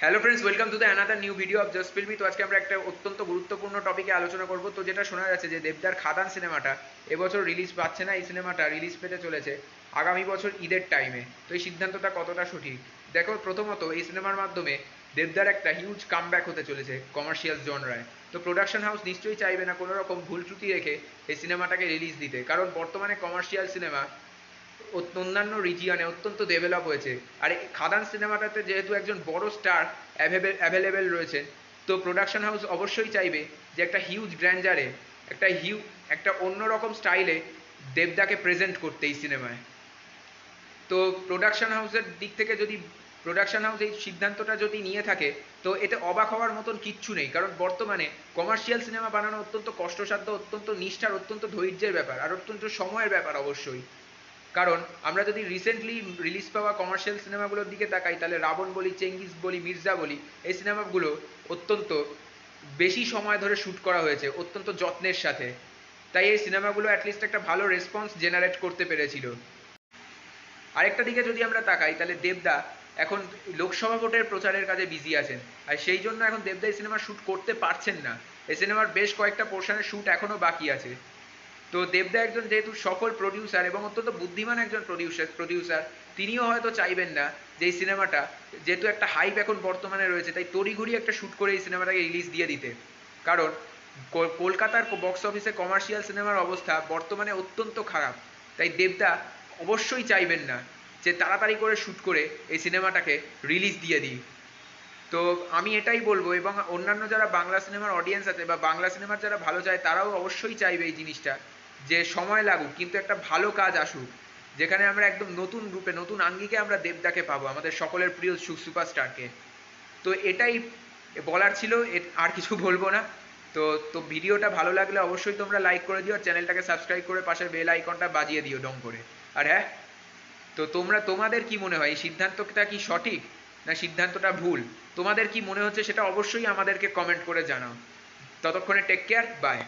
Hello friends, welcome to the another new video of Just Filmy. তো আজকে আমরা একটা অত্যন্ত গুরুত্বপূর্ণ টপিকে আলোচনা করব। তো যেটা শোনা যাচ্ছে যে দেবদার খাদান সিনেমাটা এবছর রিলিজ পাচ্ছে না। এই সিনেমাটা রিলিজ পেতে চলেছে আগামী বছর ঈদের টাইমে। তো এই সিদ্ধান্তটা কতটা সঠিক? দেখো, প্রথমত এই সিনেমার মাধ্যমে দেবদার একটা হিউজ কামব্যাক হতে চলেছে কমার্শিয়াল জনরায়। তো প্রোডাকশন হাউস নিশ্চয়ই চাইবে না কোনো রকম ভুল ত্রুটি রেখে এই সিনেমাটাকে রিলিজ দিতে, কারণ বর্তমানে কমার্শিয়াল সিনেমা অন্যান্য রিজিয়নে অত্যন্ত ডেভেলপ হয়েছে। আর এই খাদান সিনেমাটাতে যেহেতু একজন বড় স্টার অ্যাভেলেবেল রয়েছেন, তো প্রোডাকশন হাউস অবশ্যই চাইবে যে একটা হিউজ গ্র্যান্ডারে একটা অন্যরকম স্টাইলে দেবদাকে প্রেজেন্ট করতে এই সিনেমায়। তো প্রোডাকশন হাউসের দিক থেকে যদি প্রোডাকশন হাউস এই সিদ্ধান্তটা যদি নিয়ে থাকে, তো এতে অবাক হওয়ার মতন কিচ্ছু নেই, কারণ বর্তমানে কমার্শিয়াল সিনেমা বানানো অত্যন্ত কষ্টসাধ্য, অত্যন্ত নিষ্ঠার, অত্যন্ত ধৈর্যের ব্যাপার, আর অত্যন্ত সময়ের ব্যাপার অবশ্যই। কারণ আমরা যদি রিসেন্টলি রিলিজ পাওয়া কমার্শিয়াল সিনেমাগুলোর দিকে তাকাই, তাহলে রাবণ বলি, চেঙ্গিস বলি, মির্জা বলি, এই সিনেমাগুলো অত্যন্ত বেশি সময় ধরে শ্যুট করা হয়েছে, অত্যন্ত যত্নের সাথে। তাই এই সিনেমাগুলো অ্যাটলিস্ট একটা ভালো রেসপন্স জেনারেট করতে পেরেছিল। আরেকটা দিকে যদি আমরা তাকাই, তাহলে দেবদা এখন লোকসভা ভোটের প্রচারের কাজে বিজি আছেন, আর সেই জন্য এখন দেবদা এই সিনেমা শ্যুট করতে পারছেন না। এই সিনেমার বেশ কয়েকটা পোর্শনের শ্যুট এখনও বাকি আছে। তো দেবদা একজন যেহেতু সফল প্রডিউসার এবং অত্যন্ত বুদ্ধিমান একজন প্রডিউসার, তিনিও হয়তো চাইবেন না যে এই সিনেমাটা, যেহেতু একটা হাইপ এখন বর্তমানে রয়েছে, তাই তড়িঘড়ি একটা শ্যুট করে এই সিনেমাটাকে রিলিজ দিয়ে দিতে। কারণ কলকাতার বক্স অফিসে কমার্শিয়াল সিনেমার অবস্থা বর্তমানে অত্যন্ত খারাপ। তাই দেবদা অবশ্যই চাইবেন না যে তাড়াতাড়ি করে শ্যুট করে এই সিনেমাটাকে রিলিজ দিয়ে দিই। তো আমি এটাই বলবো, এবং অন্যান্য যারা বাংলা সিনেমার অডিয়েন্স আছে বা বাংলা সিনেমার যারা ভালো চায়, তারাও অবশ্যই চাইবে এই জিনিসটা, যে সময় লাগুক কিন্তু একটা ভালো কাজ আসুক, যেখানে আমরা একদম নতুন রূপে, নতুন আঙ্গিকে আমরা দেবদাকে পাবো, আমাদের সকলের প্রিয় সুপারস্টারকে। তো এটাই বলার ছিল, আর কিছু বলবো না। তো তো ভিডিওটা ভালো লাগলে অবশ্যই তোমরা লাইক করে দিও, আর চ্যানেলটাকে সাবস্ক্রাইব করে পাশের বেল আইকনটা বাজিয়ে দিও ডং করে। আর হ্যাঁ, তো তোমাদের কি মনে হয়, এই সিদ্ধান্তটা কি সঠিক না সিদ্ধান্তটা ভুল? তোমাদের কি মনে হচ্ছে সেটা অবশ্যই আমাদেরকে কমেন্ট করে জানাও। ততক্ষণে টেক কেয়ার, বাই।